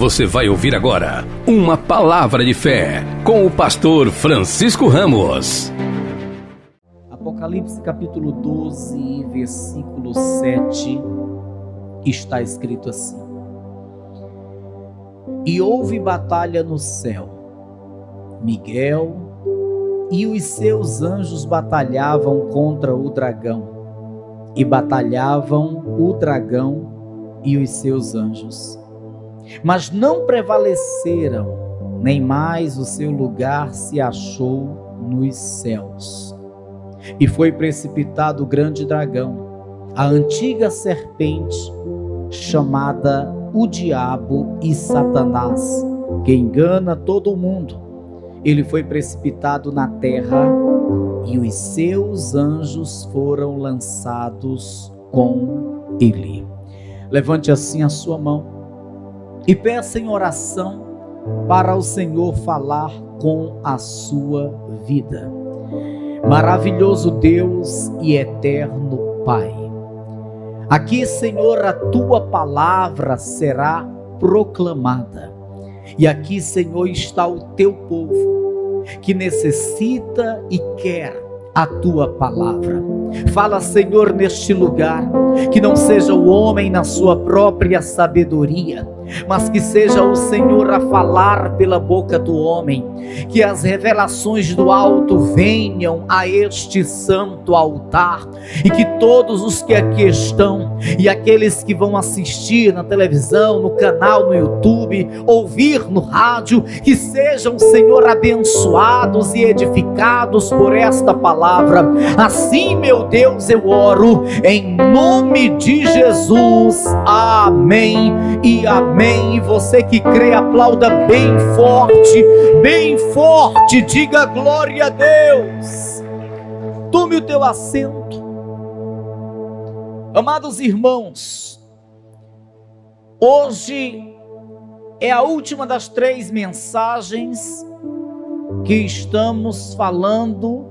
Você vai ouvir agora uma palavra de fé com o pastor Francisco Ramos. Apocalipse capítulo 12, versículo 7, está escrito assim: E houve batalha no céu. Miguel e os seus anjos batalhavam contra o dragão, e batalhavam o dragão e os seus anjos. Mas não prevaleceram, nem mais o seu lugar se achou nos céus. E foi precipitado o grande dragão, a antiga serpente, chamada o Diabo e Satanás, que engana todo o mundo. Ele foi precipitado na terra, e os seus anjos foram lançados com ele. Levante assim a sua mão e peça em oração para o Senhor falar com a sua vida. Maravilhoso Deus e eterno Pai, aqui, Senhor, a tua palavra será proclamada. E aqui, Senhor, está o teu povo que necessita e quer a tua palavra. Fala, Senhor, neste lugar, que não seja o homem na sua própria sabedoria, mas que seja o Senhor a falar pela boca do homem, que as revelações do alto venham a este santo altar, e que todos os que aqui estão, e aqueles que vão assistir na televisão, no canal, no YouTube, ouvir no rádio, que sejam, Senhor, abençoados e edificados por esta palavra. Assim, meu Deus, eu oro em nome de Jesus, amém e amém. E você que crê, aplauda bem forte, diga glória a Deus. Tome o teu assento. Amados irmãos, hoje é a última das 3 mensagens que estamos falando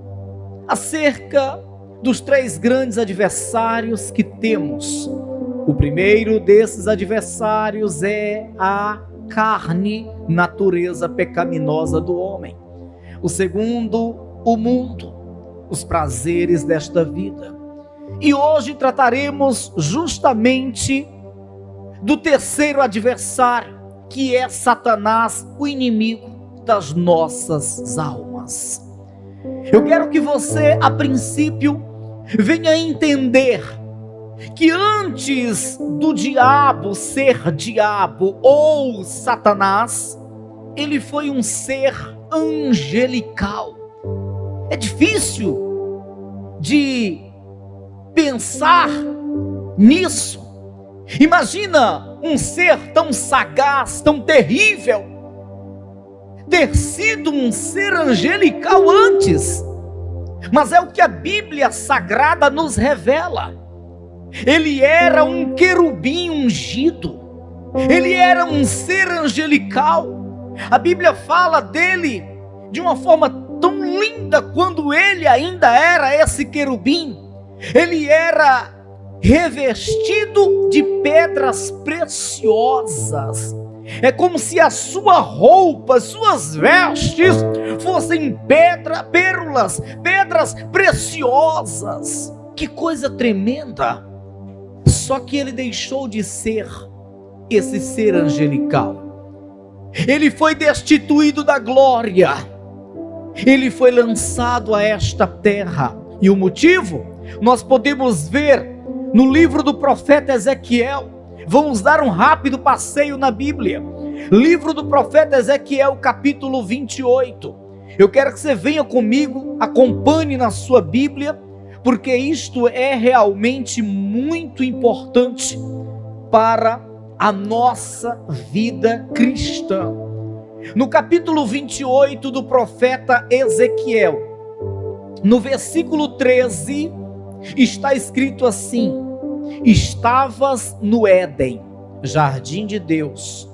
acerca dos 3 grandes adversários que temos. O primeiro desses adversários é a carne, natureza pecaminosa do homem. O segundo, o mundo, os prazeres desta vida. E hoje trataremos justamente do terceiro adversário, que é Satanás, o inimigo das nossas almas. Eu quero que você, a princípio, venha entender que antes do diabo ser diabo ou Satanás, ele foi um ser angelical. É difícil de pensar nisso. Imagina um ser tão sagaz, tão terrível, ter sido um ser angelical antes. Mas é o que a Bíblia Sagrada nos revela. Ele era um querubim ungido, ele era um ser angelical. A Bíblia fala dele de uma forma tão linda. Quando ele ainda era esse querubim, ele era revestido de pedras preciosas. É como se a sua roupa, suas vestes fossem pérolas, pedras preciosas. Que coisa tremenda! Só que ele deixou de ser esse ser angelical. Ele foi destituído da glória. Ele foi lançado a esta terra. E o motivo nós podemos ver no livro do profeta Ezequiel. Vamos dar um rápido passeio na Bíblia. Livro do profeta Ezequiel, capítulo 28. Eu quero que você venha comigo, acompanhe na sua Bíblia, porque isto é realmente muito importante para a nossa vida cristã. No capítulo 28 do profeta Ezequiel, no versículo 13, está escrito assim: Estavas no Éden, jardim de Deus.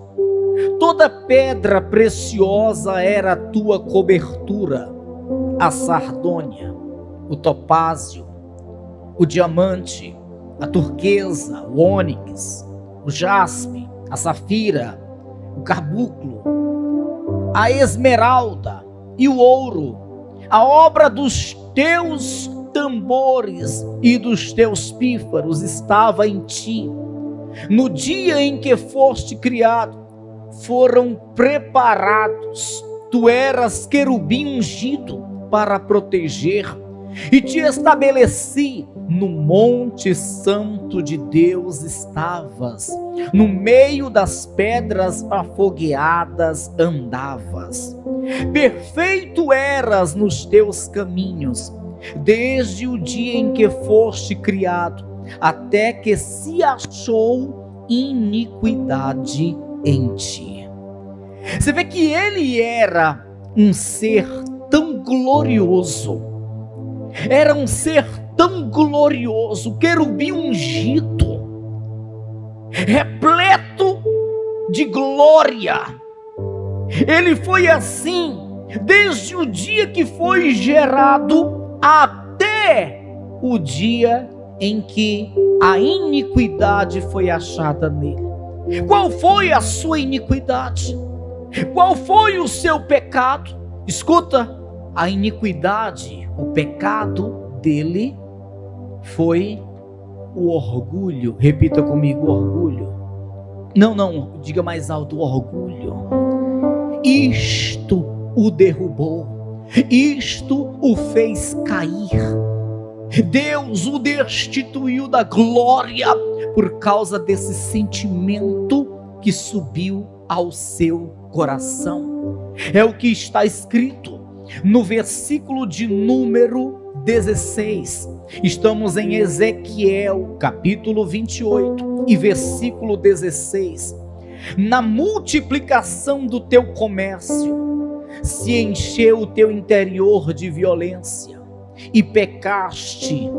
Toda pedra preciosa era a tua cobertura, a sardônia, o topázio, o diamante, a turquesa, o ônix, o jaspe, a safira, o carbunclo, a esmeralda e o ouro, a obra dos teus tambores e dos teus pífaros estava em ti. No dia em que foste criado, foram preparados. Tu eras querubim ungido para proteger, e te estabeleci no monte santo de Deus estavas, no meio das pedras afogueadas andavas. Perfeito eras nos teus caminhos, desde o dia em que foste criado, até que se achou iniquidade em ti. Você vê que ele era um ser tão glorioso, era um ser tão glorioso, querubim ungido, repleto de glória. Ele foi assim desde o dia que foi gerado até o dia em que a iniquidade foi achada nele. Qual foi a sua iniquidade? Qual foi o seu pecado? Escuta, a iniquidade, o pecado dele foi o orgulho. Repita comigo, orgulho. Não, diga mais alto, orgulho. Isto o derrubou, isto o fez cair. Deus o destituiu da glória por causa desse sentimento que subiu ao seu coração. É o que está escrito no versículo de número 16. Estamos em Ezequiel, capítulo 28 e versículo 16. Na multiplicação do teu comércio, se encheu o teu interior de violência, e pecaste,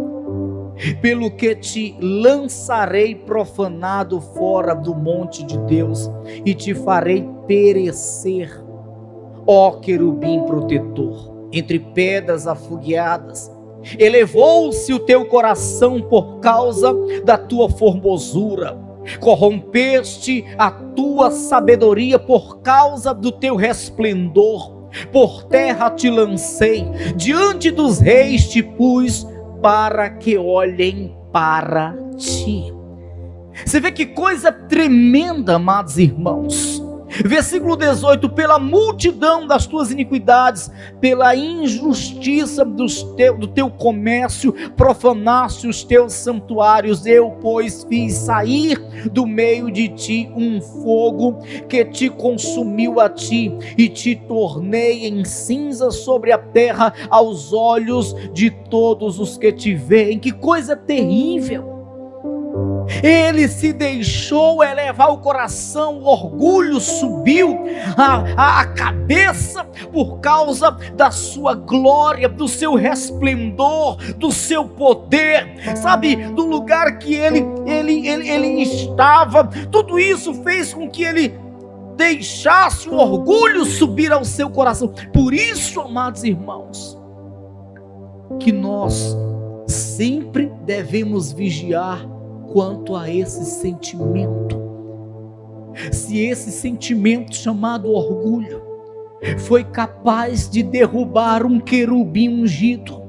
pelo que te lançarei profanado fora do monte de Deus, e te farei perecer, ó querubim protetor, entre pedras afogueadas. Elevou-se o teu coração por causa da tua formosura, corrompeste a tua sabedoria por causa do teu resplendor. Por terra te lancei, diante dos reis te pus, para que olhem para ti. Você vê que coisa tremenda, amados irmãos. Versículo 18: pela multidão das tuas iniquidades, pela injustiça do teu comércio, profanaste os teus santuários. Eu, pois, fiz sair do meio de ti um fogo que te consumiu a ti, e te tornei em cinza sobre a terra aos olhos de todos os que te veem. Que coisa terrível! Ele se deixou elevar o coração, o orgulho subiu a cabeça por causa da sua glória, do seu resplendor, do seu poder, sabe, do lugar que ele estava. Tudo isso fez com que ele deixasse o orgulho subir ao seu coração. Por isso, amados irmãos, que nós sempre devemos vigiar quanto a esse sentimento. Se esse sentimento chamado orgulho foi capaz de derrubar um querubim ungido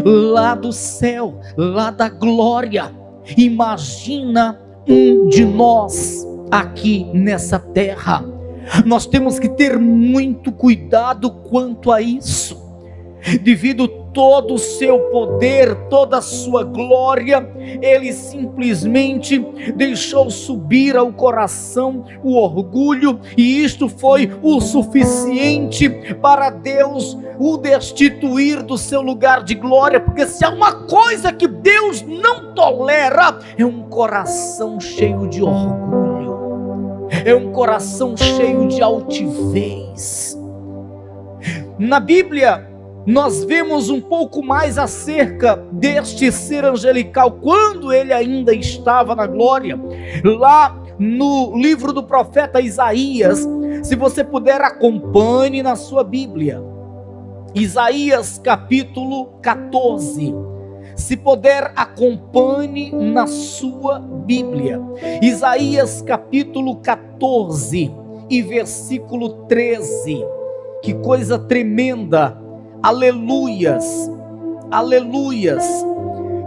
lá do céu, lá da glória, imagina um de nós aqui nessa terra. Nós temos que ter muito cuidado quanto a isso, devido todo o seu poder, toda a sua glória, ele simplesmente deixou subir ao coração o orgulho, e isto foi o suficiente para Deus o destituir do seu lugar de glória. Porque se há uma coisa que Deus não tolera, é um coração cheio de orgulho, é um coração cheio de altivez. Na Bíblia nós vemos um pouco mais acerca deste ser angelical, quando ele ainda estava na glória, lá no livro do profeta Isaías. Se você puder, acompanhe na sua Bíblia, Isaías capítulo 14, se puder, acompanhe na sua Bíblia, Isaías capítulo 14, e versículo 13. Que coisa tremenda! Aleluias! Aleluias!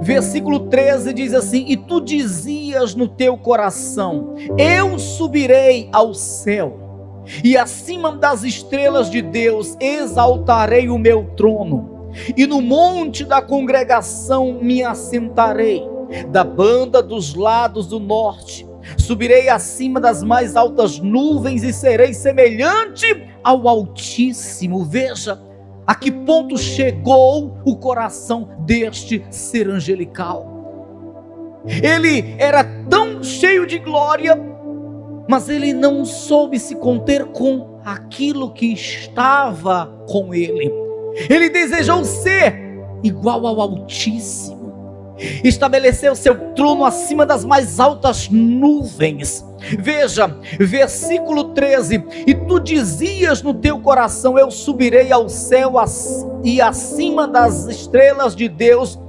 Versículo 13 diz assim: e tu dizias no teu coração: eu subirei ao céu, e acima das estrelas de Deus exaltarei o meu trono, e no monte da congregação me assentarei, da banda dos lados do norte, subirei acima das mais altas nuvens e serei semelhante ao Altíssimo. Veja a que ponto chegou o coração deste ser angelical. Ele era tão cheio de glória, mas ele não soube se conter com aquilo que estava com ele. Ele desejou ser igual ao Altíssimo. Estabeleceu seu trono acima das mais altas nuvens. Veja, versículo 13: e tu dizias no teu coração: eu subirei ao céu, e acima das estrelas de Deus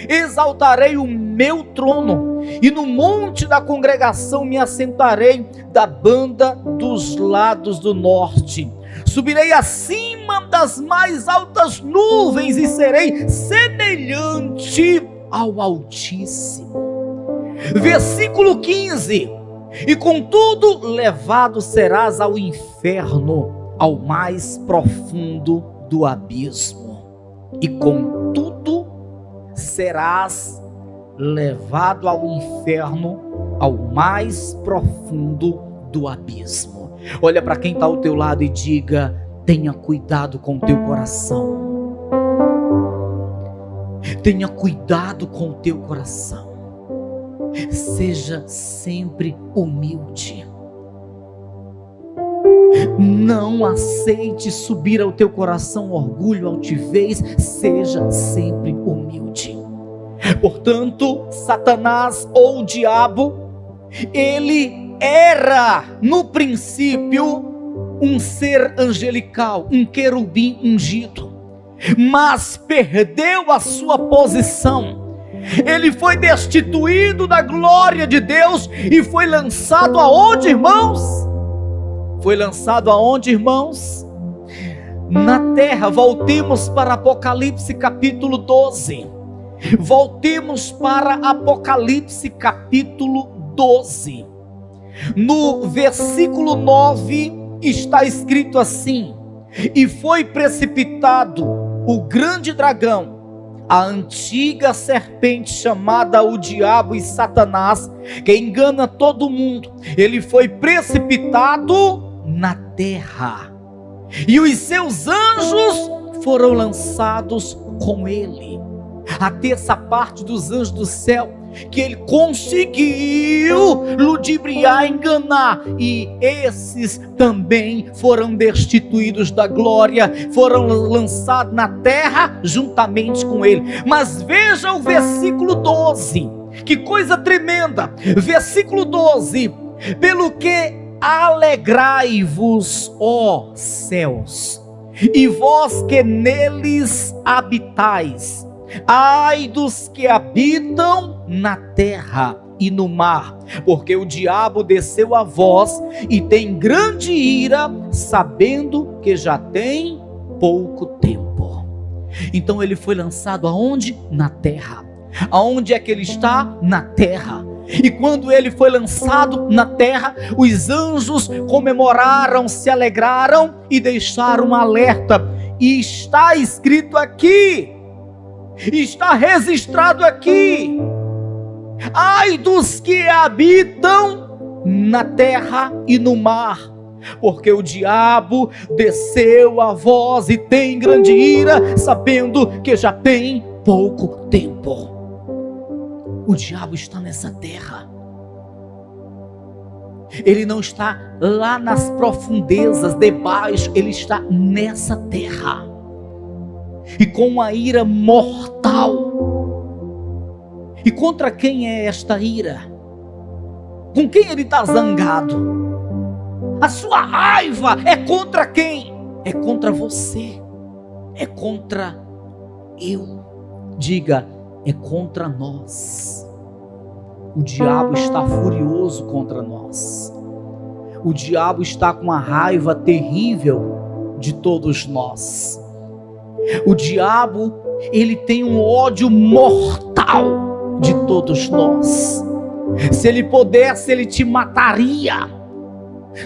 exaltarei o meu trono, e no monte da congregação me assentarei, da banda dos lados do norte. Subirei acima das mais altas nuvens e serei semelhante ao Altíssimo. Versículo 15: e contudo levado serás ao inferno, ao mais profundo do abismo. E contudo serás levado ao inferno, ao mais profundo do abismo. Olha para quem está ao teu lado e diga: tenha cuidado com o teu coração. Tenha cuidado com o teu coração. Seja sempre humilde. Não aceite subir ao teu coração orgulho, altivez. Seja sempre humilde. Portanto, Satanás ou o diabo, ele era no princípio um ser angelical, um querubim ungido, mas perdeu a sua posição. Ele foi destituído da glória de Deus e foi lançado aonde, irmãos? Foi lançado aonde, irmãos? Na terra. Voltemos para Apocalipse capítulo 12. Voltemos para Apocalipse capítulo 12. No versículo 9 está escrito assim: e foi precipitado o grande dragão, a antiga serpente, chamada o diabo e Satanás, que engana todo mundo. Ele foi precipitado na terra, e os seus anjos foram lançados com ele. A terça parte dos anjos do céu, que ele conseguiu ludibriar, enganar, e esses também foram destituídos da glória, foram lançados na terra juntamente com ele. Mas veja o versículo 12, que coisa tremenda. Versículo 12: pelo que alegrai-vos, ó céus, e vós que neles habitais. Ai dos que habitam na terra e no mar, porque o diabo desceu a vós e tem grande ira, sabendo que já tem pouco tempo. Então ele foi lançado aonde? Na terra. Aonde é que ele está? Na terra. E quando ele foi lançado na terra, os anjos comemoraram, se alegraram e deixaram um alerta. E está escrito aqui, está registrado aqui: ai dos que habitam na terra e no mar, porque o diabo desceu a vós e tem grande ira, sabendo que já tem pouco tempo. O diabo está nessa terra. Ele não está lá nas profundezas debaixo, ele está nessa terra, e com uma ira mortal. E contra quem é esta ira? Com quem ele está zangado? A sua raiva é contra quem? É contra você, é contra eu. Diga: é contra nós. O diabo está furioso contra nós. O diabo está com uma raiva terrível de todos nós. O diabo, ele tem um ódio mortal de todos nós. Se ele pudesse, ele te mataria.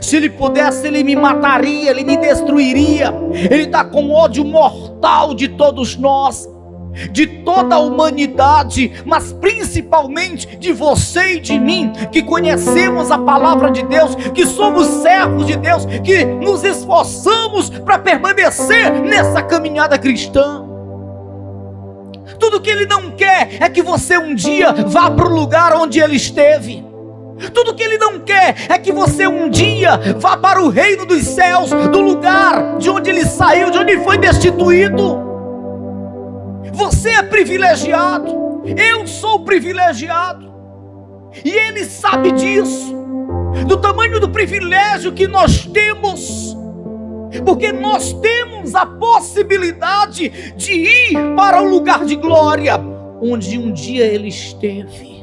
Se ele pudesse, ele me mataria, ele me destruiria. Ele está com ódio mortal de todos nós, de toda a humanidade, mas principalmente de você e de mim, que conhecemos a palavra de Deus, que somos servos de Deus, que nos esforçamos para permanecer nessa caminhada cristã. Tudo que ele não quer é que você um dia vá para o lugar onde ele esteve. Tudo que ele não quer é que você um dia vá para o reino dos céus, do lugar de onde ele saiu, de onde ele foi destituído. Você é privilegiado, eu sou privilegiado, e ele sabe disso, do tamanho do privilégio que nós temos, porque nós temos a possibilidade de ir para o lugar de glória, onde um dia ele esteve.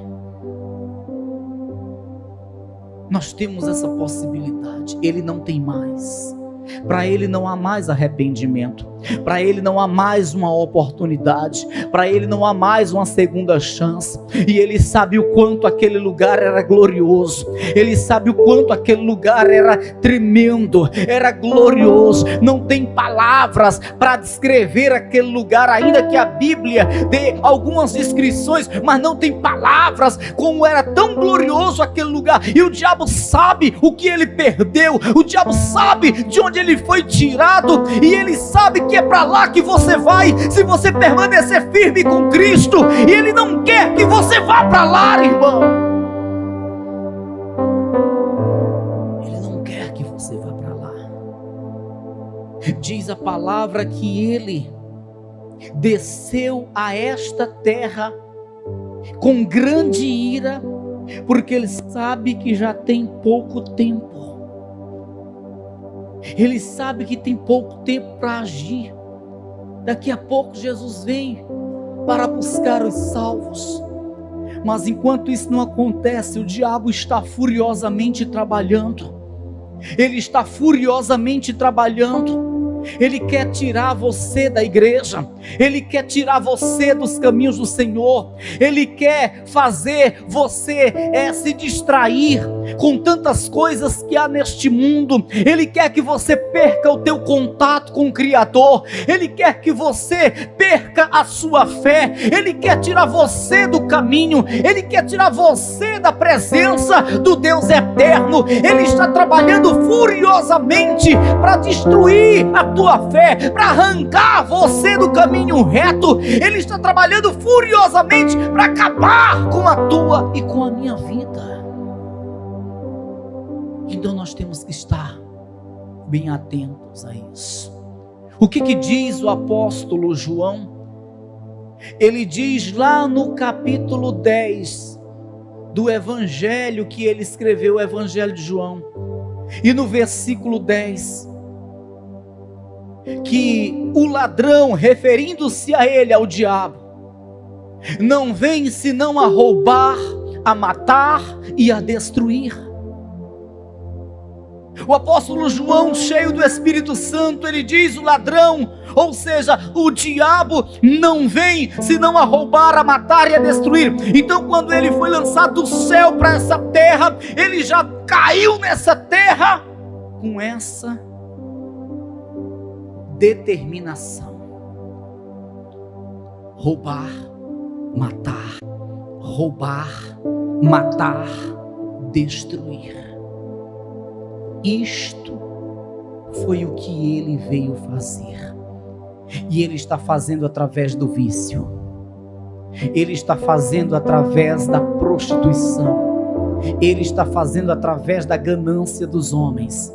Nós temos essa possibilidade, ele não tem mais. Para ele não há mais arrependimento, para ele não há mais uma oportunidade, para ele não há mais uma segunda chance. E ele sabe o quanto aquele lugar era glorioso, ele sabe o quanto aquele lugar era tremendo, era glorioso. Não tem palavras para descrever aquele lugar, ainda que a Bíblia dê algumas descrições, mas não tem palavras como era tão glorioso aquele lugar. E o diabo sabe o que ele perdeu, o diabo sabe de onde ele foi tirado, e ele sabe que é para lá que você vai, se você permanecer firme com Cristo, e ele não quer que você vá para lá, irmão. Ele não quer que você vá para lá. Diz a palavra que ele desceu a esta terra com grande ira, porque ele sabe que já tem pouco tempo. Ele sabe que tem pouco tempo para agir. Daqui a pouco Jesus vem para buscar os salvos. Mas enquanto isso não acontece, o diabo está furiosamente trabalhando. Ele está furiosamente trabalhando. Ele quer tirar você da igreja, ele quer tirar você dos caminhos do Senhor, ele quer fazer você se distrair com tantas coisas que há neste mundo. Ele quer que você perca o teu contato com o Criador, ele quer que você perca a sua fé, ele quer tirar você do caminho, ele quer tirar você da presença do Deus eterno. Ele está trabalhando furiosamente para destruir a tua fé, para arrancar você do caminho reto. Ele está trabalhando furiosamente para acabar com a tua e com a minha vida. Então nós temos que estar bem atentos a isso. O que diz o apóstolo João? Ele diz lá no capítulo 10 do evangelho que ele escreveu, o evangelho de João, e no versículo 10, que o ladrão, referindo-se a ele, ao diabo, não vem senão a roubar, a matar e a destruir. O apóstolo João, cheio do Espírito Santo, ele diz: o ladrão, ou seja, o diabo, não vem senão a roubar, a matar e a destruir. Então quando ele foi lançado do céu para essa terra, ele já caiu nessa terra com essa determinação: roubar, matar, destruir. Isto foi o que ele veio fazer, e ele está fazendo através do vício, ele está fazendo através da prostituição, ele está fazendo através da ganância dos homens,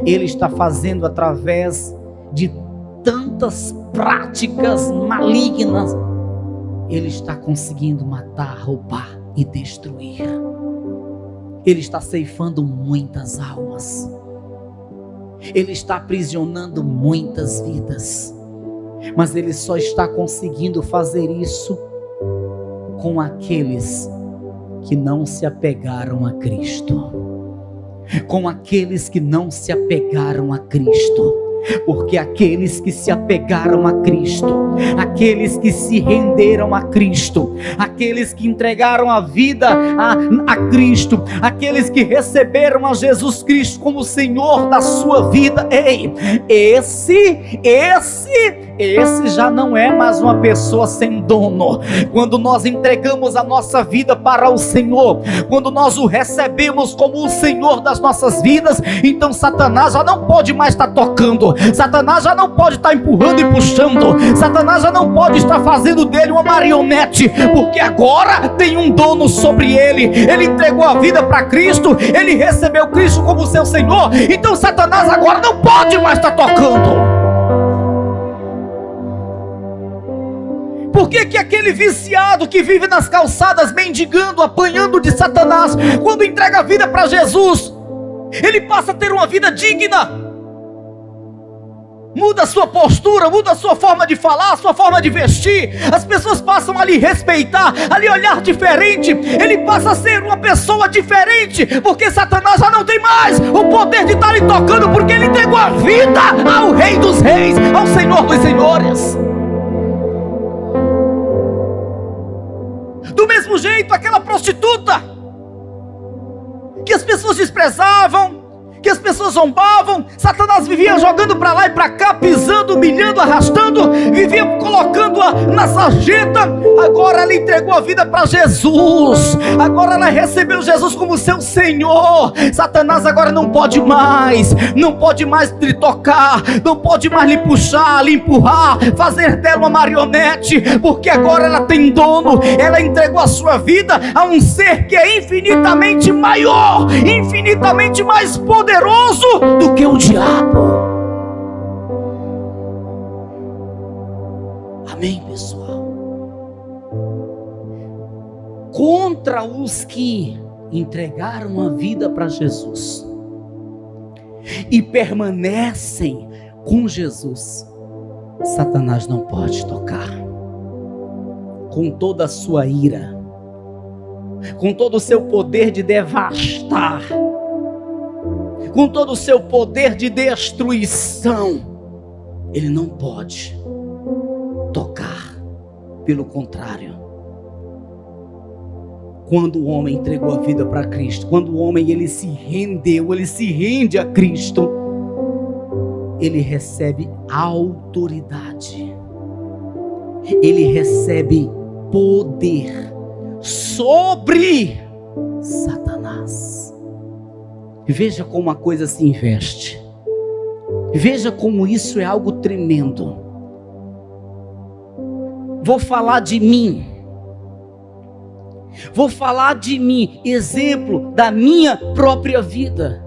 ele está fazendo através de tantas práticas malignas. Ele está conseguindo matar, roubar e destruir. Ele está ceifando muitas almas, ele está aprisionando muitas vidas, mas ele só está conseguindo fazer isso com aqueles que não se apegaram a Cristo, com aqueles que não se apegaram a Cristo. Porque aqueles que se apegaram a Cristo, aqueles que se renderam a Cristo, aqueles que entregaram a vida a Cristo, aqueles que receberam a Jesus Cristo como Senhor da sua vida, esse já não é mais uma pessoa sem dono. Quando nós entregamos a nossa vida para o Senhor, quando nós o recebemos como o Senhor das nossas vidas, então Satanás já não pode mais estar tocando, Satanás já não pode estar empurrando e puxando, Satanás já não pode estar fazendo dele uma marionete, porque agora tem um dono sobre ele. Ele entregou a vida para Cristo, ele recebeu Cristo como seu Senhor, então Satanás agora não pode mais estar tocando. Por que que aquele viciado que vive nas calçadas mendigando, apanhando de Satanás, quando entrega a vida para Jesus, ele passa a ter uma vida digna? Muda a sua postura, muda a sua forma de falar, a sua forma de vestir. As pessoas passam a lhe respeitar, a lhe olhar diferente. Ele passa a ser uma pessoa diferente, porque Satanás já não tem mais o poder de estar lhe tocando, porque ele entregou a vida ao Rei dos Reis, ao Senhor dos Senhores. Do mesmo jeito, aquela prostituta que as pessoas desprezavam, que as pessoas zombavam, Satanás vivia jogando para lá e para cá, pisando, humilhando, arrastando, vivia colocando-a na sarjeta. Agora ela entregou a vida para Jesus, agora ela recebeu Jesus como seu Senhor. Satanás agora não pode mais lhe tocar, não pode mais lhe puxar, lhe empurrar, fazer dela uma marionete, porque agora ela tem dono. Ela entregou a sua vida a um ser que é infinitamente maior, infinitamente mais poderoso do que o diabo. Amém, pessoal? Contra os que entregaram a vida para Jesus e permanecem com Jesus, Satanás não pode tocar. Com toda a sua ira, com todo o seu poder de devastar, com todo o seu poder de destruição, ele não pode tocar. Pelo contrário, quando o homem entregou a vida para Cristo, quando o homem ele se rendeu, ele se rende a Cristo, ele recebe autoridade, ele recebe poder sobre Satanás. Veja como a coisa se investe. Veja como isso é algo tremendo. Vou falar de mim. Vou falar de mim, exemplo da minha própria vida.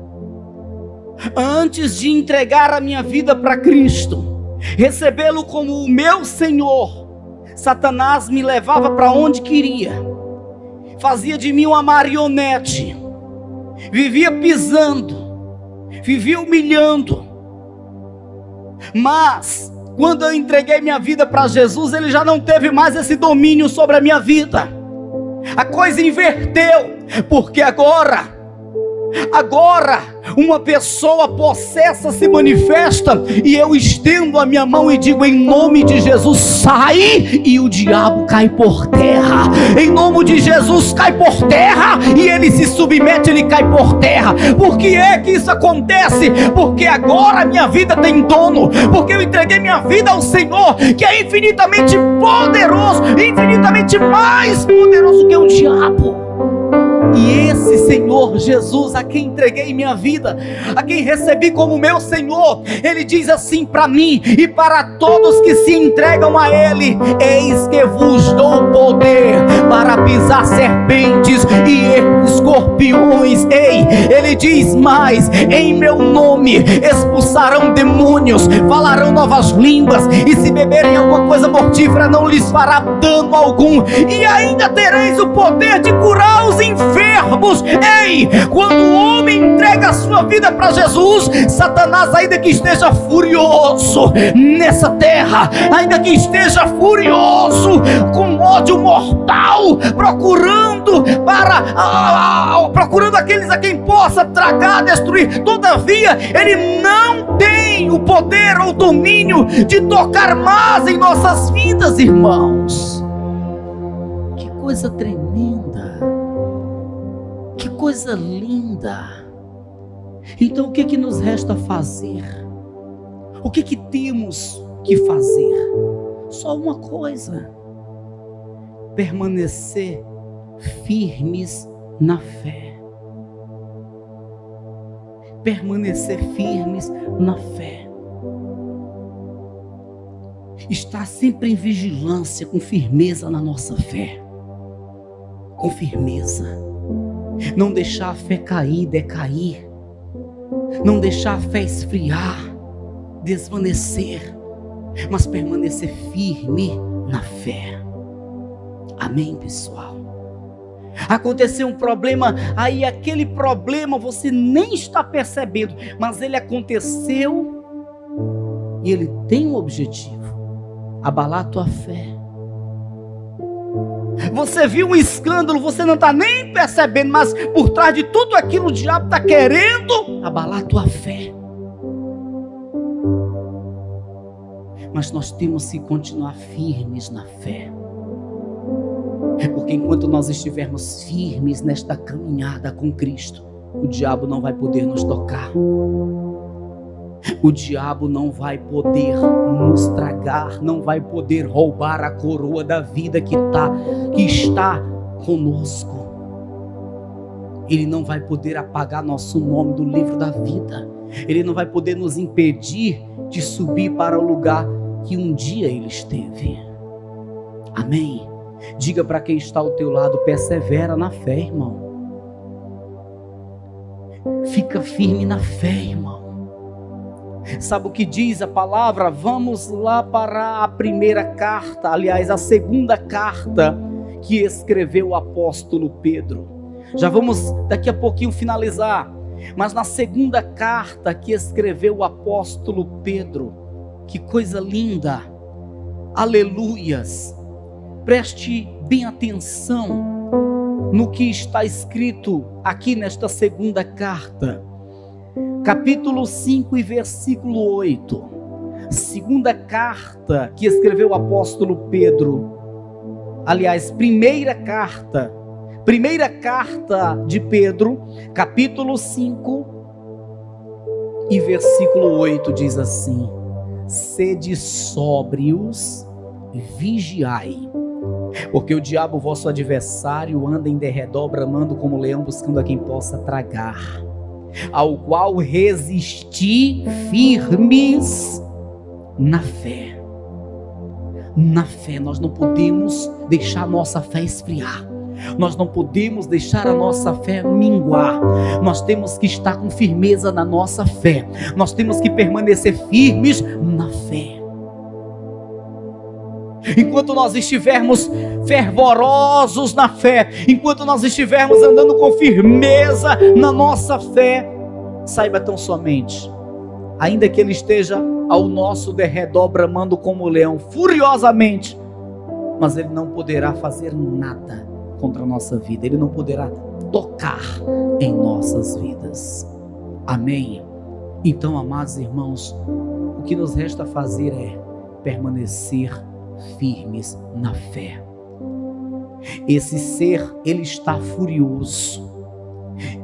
Antes de entregar a minha vida para Cristo, recebê-lo como o meu Senhor, Satanás me levava para onde queria, fazia de mim uma marionete, vivia pisando, vivia humilhando. Mas quando eu entreguei minha vida para Jesus, ele já não teve mais esse domínio sobre a minha vida. A coisa inverteu, porque agora uma pessoa possessa se manifesta e eu estendo a minha mão e digo: em nome de Jesus, sai, e o diabo cai por terra. Em nome de Jesus, cai por terra, e ele se submete, ele cai por terra. Por que é que isso acontece? Porque agora a minha vida tem dono, porque eu entreguei minha vida ao Senhor, que é infinitamente poderoso, infinitamente mais poderoso que o diabo. E esse Senhor Jesus, a quem entreguei minha vida, a quem recebi como meu Senhor, ele diz assim para mim e para todos que se entregam a ele: eis que vos dou poder para pisar serpentes e escorpiões. Ele diz mais: em meu nome expulsarão demônios, falarão novas línguas, e se beberem alguma coisa mortífera não lhes fará dano algum, e ainda tereis o poder de curar os enfermos. Quando o homem entrega a sua vida para Jesus, Satanás, ainda que esteja furioso nessa terra, ainda que esteja furioso com ódio mortal, procurando procurando procurando aqueles a quem possa tragar, destruir. Todavia, ele não tem o poder ou o domínio de tocar mais em nossas vidas, irmãos. Que coisa tremenda, que coisa linda. Então o que nos resta fazer? O que temos que fazer? Só uma coisa: permanecer firmes na fé. Permanecer firmes na fé. Estar sempre em vigilância, com firmeza na nossa fé. Com firmeza. Não deixar a fé cair, decair. Não deixar a fé esfriar, desvanecer, mas permanecer firme na fé. Amém, pessoal? Aconteceu um problema, aí aquele problema você nem está percebendo, mas ele aconteceu e ele tem um objetivo: abalar a tua fé. Você viu um escândalo, você não está nem percebendo, mas por trás de tudo aquilo o diabo está querendo abalar a tua fé. Mas nós temos que continuar firmes na fé. Porque enquanto nós estivermos firmes nesta caminhada com Cristo, o diabo não vai poder nos tocar. O diabo não vai poder nos tragar, não vai poder roubar a coroa da vida que está conosco. Ele não vai poder apagar nosso nome do livro da vida. Ele não vai poder nos impedir de subir para o lugar que um dia ele esteve. Amém? Diga para quem está ao teu lado: persevera na fé, irmão. Fica firme na fé, irmão. Sabe o que diz a palavra? Vamos lá para a primeira carta, aliás, a segunda carta que escreveu o apóstolo Pedro. Já vamos daqui a pouquinho finalizar. Mas na segunda carta que escreveu o apóstolo Pedro, que coisa linda, aleluias. Preste bem atenção no que está escrito aqui nesta segunda carta. Capítulo 5 e versículo 8. Segunda carta que escreveu o apóstolo Pedro. Aliás, primeira carta de Pedro, capítulo 5 e versículo 8 diz assim: sede sóbrios, vigiai, porque o diabo, vosso adversário, anda em derredor, bramando como leão, buscando a quem possa tragar, ao qual resisti firmes na fé. Na fé, nós não podemos deixar a nossa fé esfriar. Nós não podemos deixar a nossa fé minguar. Nós temos que estar com firmeza na nossa fé. Nós temos que permanecer firmes na fé. Enquanto nós estivermos fervorosos na fé, enquanto nós estivermos andando com firmeza na nossa fé, saiba tão somente, ainda que ele esteja ao nosso derredor bramando como leão, furiosamente, mas ele não poderá fazer nada contra a nossa vida. Ele não poderá tocar em nossas vidas. Amém? Então, amados irmãos, o que nos resta fazer é permanecer firmes na fé. Esse ser, ele está furioso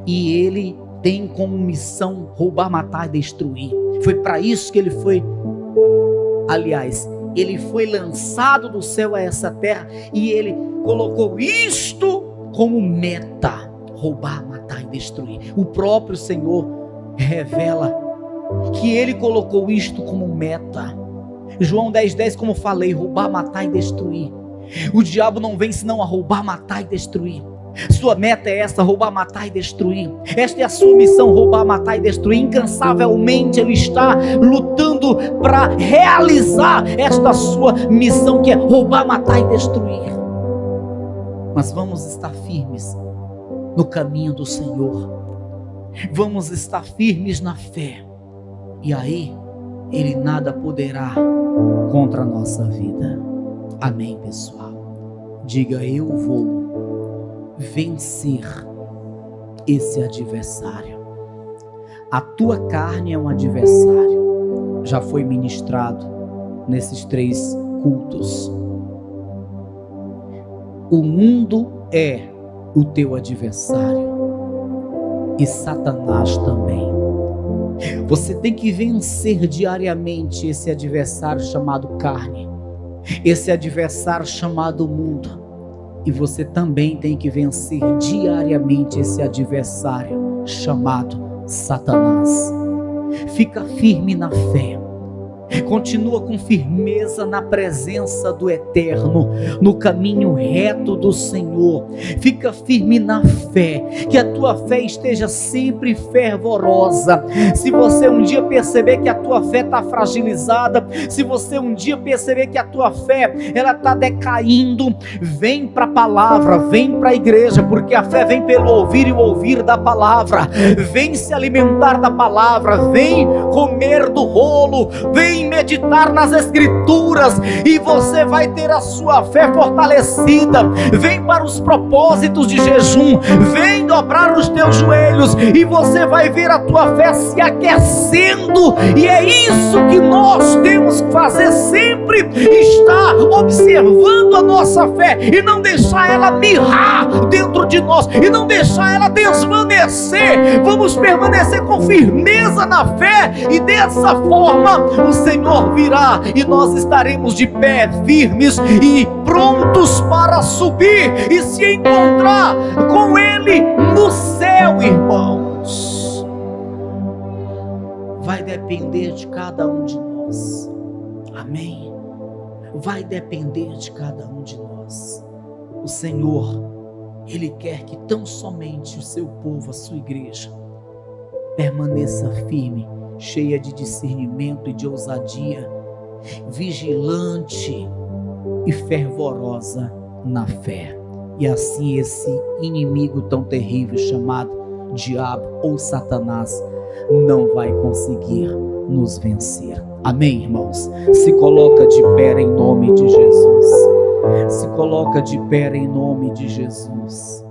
e ele tem como missão roubar, matar e destruir. Foi para isso que ele foi, aliás, ele foi lançado do céu a essa terra e ele colocou isto como meta: roubar, matar e destruir. O próprio Senhor revela que ele colocou isto como meta. João 10:10, como falei, roubar, matar e destruir. O diabo não vem senão a roubar, matar e destruir. Sua meta é essa: roubar, matar e destruir. Esta é a sua missão: roubar, matar e destruir. Incansavelmente ele está lutando para realizar esta sua missão, que é roubar, matar e destruir. Mas vamos estar firmes no caminho do Senhor. Vamos estar firmes na fé. E aí ele nada poderá contra a nossa vida. Amém, pessoal? Diga: eu vou vencer esse adversário. A tua carne é um adversário. Já foi ministrado nesses 3 cultos. O mundo é o teu adversário e Satanás também. Você tem que vencer diariamente esse adversário chamado carne, esse adversário chamado mundo, e você também tem que vencer diariamente esse adversário chamado Satanás. Fica firme na fé. Continua com firmeza na presença do Eterno, no caminho reto do Senhor. Fica firme na fé, que a tua fé esteja sempre fervorosa. Se você um dia perceber que a tua fé está fragilizada, se você um dia perceber que a tua fé ela está decaindo, vem para a palavra, vem para a igreja, porque a fé vem pelo ouvir e o ouvir da palavra. Vem se alimentar da palavra, vem comer do rolo, vem meditar nas escrituras, e você vai ter a sua fé fortalecida. Vem para os propósitos de jejum, vem dobrar os teus joelhos, e você vai ver a tua fé se aquecendo. E é isso que nós temos que fazer sempre, estar observando a nossa fé, e não deixar ela mirrar dentro de nós, e não deixar ela desvanecer. Vamos permanecer com firmeza na fé, e dessa forma o Senhor virá, e nós estaremos de pé, firmes e prontos para subir e se encontrar com Ele no céu, irmãos. Vai depender de cada um de nós, amém? Vai depender de cada um de nós. O Senhor, Ele quer que tão somente o seu povo, a sua igreja, permaneça firme, cheia de discernimento e de ousadia, vigilante e fervorosa na fé. E assim esse inimigo tão terrível chamado diabo ou Satanás não vai conseguir nos vencer. Amém, irmãos? Se coloca de pé em nome de Jesus. Se coloca de pé em nome de Jesus.